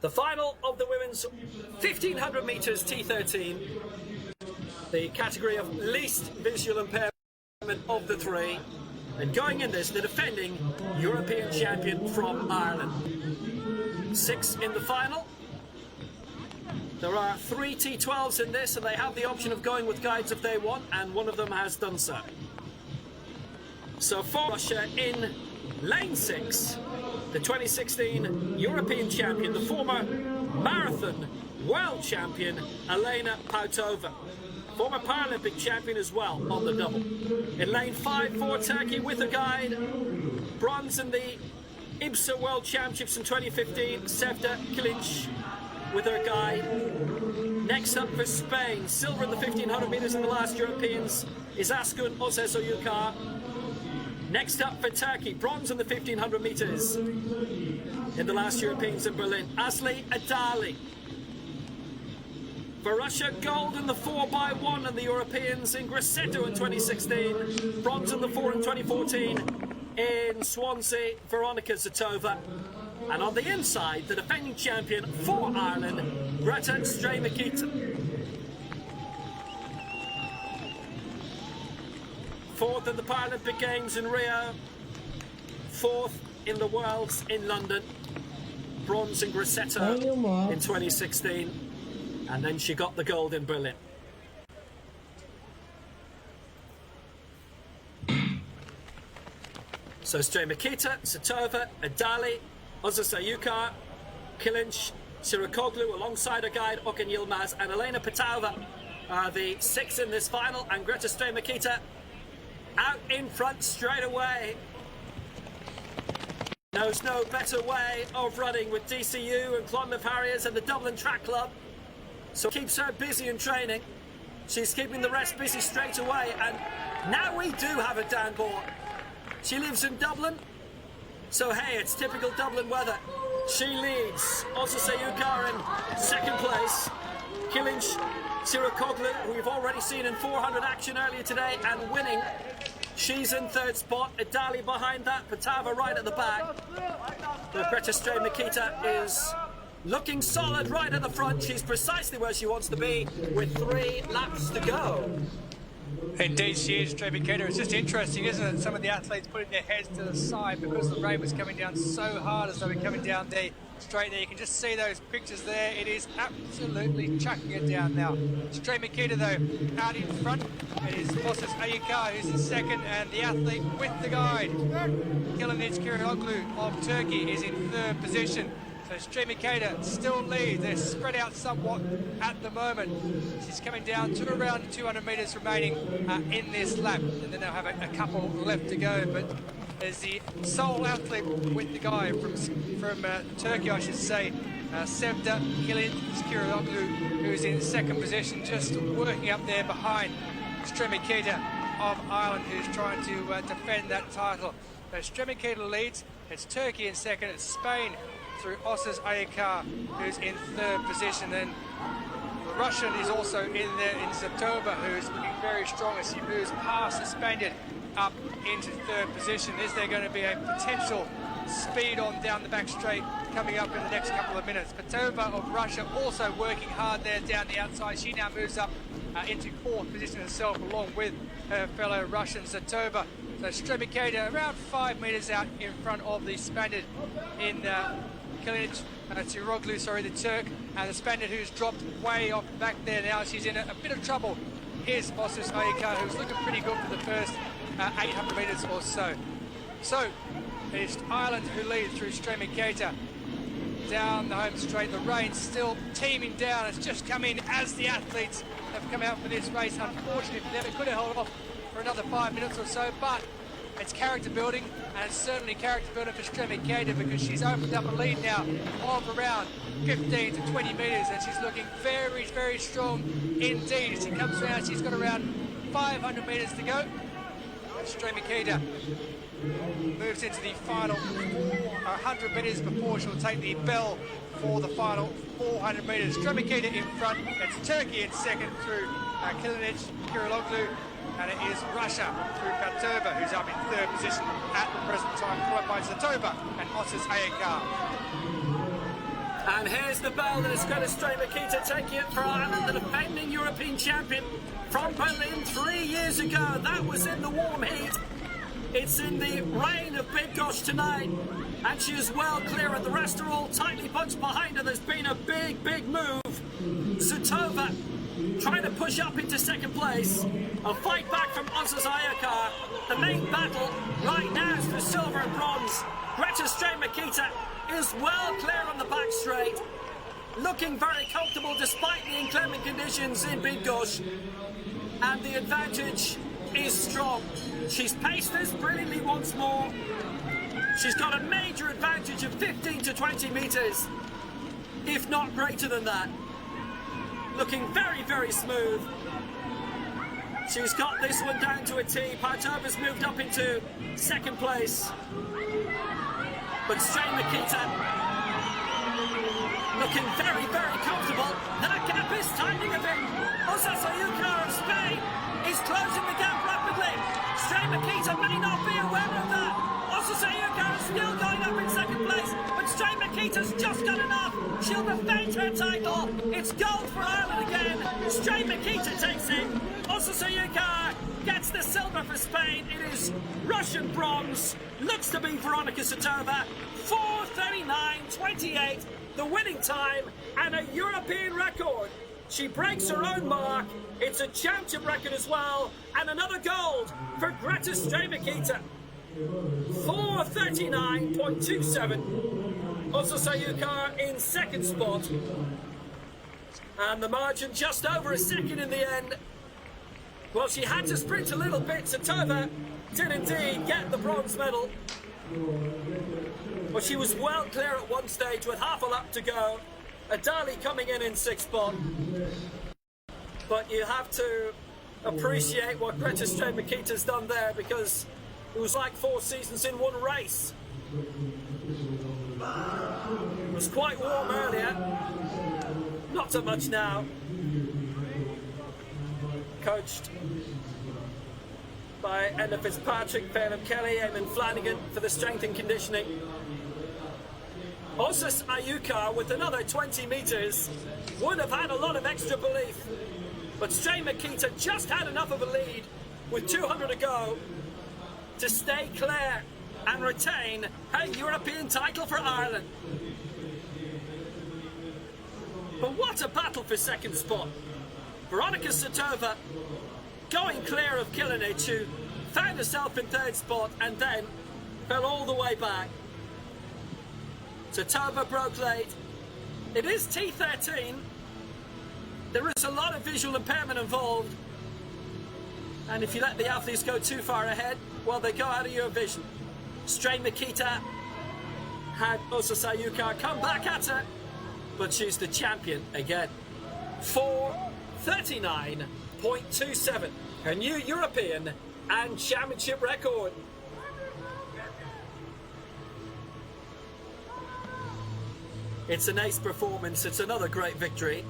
The final of the women's 1500 metres T13, the category of least visual impairment of the three, and going in this, the defending European champion from Ireland. 6 in the final. There are 3 T12s in this, and they have the option of going with guides if they want, and one of them has done so. So for Russia in lane 6, the 2016 European champion, the former marathon world champion, Elena Pautova. Former Paralympic champion as well on the double. In lane 5 for Turkey with a guide, bronze in the IBSA World Championships in 2015, Sevda Kilinc with her guide. Next up for Spain, silver in the 1500 metres in the last Europeans is Askun Osesoyukar. Next up for Turkey, bronze in the 1500 metres in the last Europeans in Berlin, Asli Adali. For Russia, gold in the 4x1 in the Europeans in Grosseto in 2016, bronze in the 4 in 2014 in Swansea, Veronika Zotova. And on the inside, the defending champion for Ireland, Greta Stray-Mikita. 4th in the Paralympic Games in Rio, 4th in the Worlds in London, bronze in Grosseto in 2016, and then she got the gold in Berlin. So Stray-Mikita, Zotova, Adali, Osesoyukar, Kilinc, Sirikoglu alongside her guide Okan Yilmaz, and Elena Pautova are the 6 in this final, and Greta Stray-Mikita out in front straight away. Knows no better way of running with DCU and Clonmel Harriers and the Dublin Track Club, so it keeps her busy in training. She's keeping the rest busy straight away, and now we do have a down board. She lives in Dublin, so hey, it's typical Dublin weather. She leads. Osesoyukar in second place. Kilinc, Sirikoglu, who we've already seen in 400 action earlier today and winning. She's in third spot. Adali behind that. Pautova right at the back. But Greta Stray-Mikita is looking solid right at the front. She's precisely where she wants to be with 3 laps to go. Indeed she is, Stray-Mikita. It's just interesting, isn't it? Some of the athletes putting their heads to the side because the rain was coming down so hard as they were coming down the straight there. You can just see those pictures there. It is absolutely chucking it down now. Stray-Mikita though out in front. It is Moses Ayikar who's in second, and the athlete with the guide, Kilinc Kiroglu of Turkey, is in third position. So Stray-Mikita still leads. They're spread out somewhat at the moment. She's coming down to around 200 metres remaining in this lap, and then they'll have a couple left to go. But as the sole athlete with the guy from Turkey, I should say, Sevda Kilinc Kiroglu, who's in second position, just working up there behind Stray-Mikita of Ireland, who's trying to defend that title. So Stray-Mikita leads. It's Turkey in second. It's Spain through Osses Ayikar, who's in third position. Then the Russian is also in there in Zotova, who's looking very strong as she moves past the Spaniard up into third position. Is there going to be a potential speed on down the back straight coming up in the next couple of minutes? Pautova of Russia also working hard there down the outside. She now moves up into fourth position herself along with her fellow Russian Zotova. So Stray-Mikita around 5 metres out in front of the Spaniard in Kilinc Tiroglu, sorry, the Turk, and the Spaniard who's dropped way off back there now. She's in a bit of trouble. Here's Osses Ayikar, who's looking pretty good for the first 800 metres or so. So it's Ireland who lead through Stray-Mikita down the home straight. The rain still teeming down. It's just come in as the athletes have come out for this race. Unfortunately for them, it could have held off for another 5 minutes or so, but it's character building, and it's certainly character building for Stray-Mikita because she's opened up a lead now of around 15 to 20 metres, and she's looking very, very strong indeed. As she comes around, she's got around 500 metres to go. And Stray-Mikita moves into the final 100 metres before she'll take the bell for the final 400 metres. Stray-Mikita in front. It's Turkey in second through Kilinc Kiroglu. And it is Russia through Pautova, who's up in third position at the present time, followed by Zotova and Osses Ayikar. And here's the bell that is going to Zotova Veronика taking it for Ireland, the defending European champion from Berlin 3 years ago. That was in the warm heat. It's in the rain of Bydgoszcz tonight, and she is well clear, and the rest are all tightly bunched behind her. There's been a big move. Zotova trying to push up into second place. A fight back from Zotova. The main battle right now is for silver and bronze. Zotova Veronika is well clear on the back straight, looking very comfortable despite the inclement conditions in Bydgoszcz, and the advantage is strong. She's paced this brilliantly once more. She's got a major advantage of 15 to 20 metres, if not greater than that. Looking very smooth. She's got this one down to a T. Zottova's moved up into second place. But Zotova Veronika looking very comfortable. That gap is tightening a bit. Zotova of Spain is closing the gap rapidly. Zotova Veronika may not be aware of that. Zotova is still going up in second place, but Zotova Veronica's just got enough. She'll defend her title. It's gold for Ireland again. Zotova Veronika takes it. Zotova gets the silver for Spain. It is Russian bronze. Looks to be Veronika Zotova. 4:39.28, the winning time, and a European record. She breaks her own mark. It's a championship record as well, and another gold for Zotova Veronika. 4:39.27. Zotova in second spot, and the margin just over a second in the end. Well, she had to sprint a little bit. Zotova did indeed get the bronze medal, but she was well clear at one stage with half a lap to go. Adali coming in sixth spot. But you have to appreciate what Zotova Veronica's done there, because it was like 4 seasons in one race. It was quite warm earlier, not so much now. Coached by Emma Fitzpatrick, Phelan Kelly, Eamon Flanagan for the strength and conditioning. Zotova with another 20 metres would have had a lot of extra belief, but Zotova Veronika just had enough of a lead with 200 to go to stay clear and retain her European title for Ireland. But what a battle for second spot. Veronika Zotova going clear of Killinich, who found herself in third spot and then fell all the way back. Zotova broke late. It is T13. There is a lot of visual impairment involved, and if you let the athletes go too far ahead, well, they go out of your vision. Zotova Veronika had Zotova come back at her, but she's the champion again. 4:39.27, her new European and championship record. It's an ace performance. It's another great victory.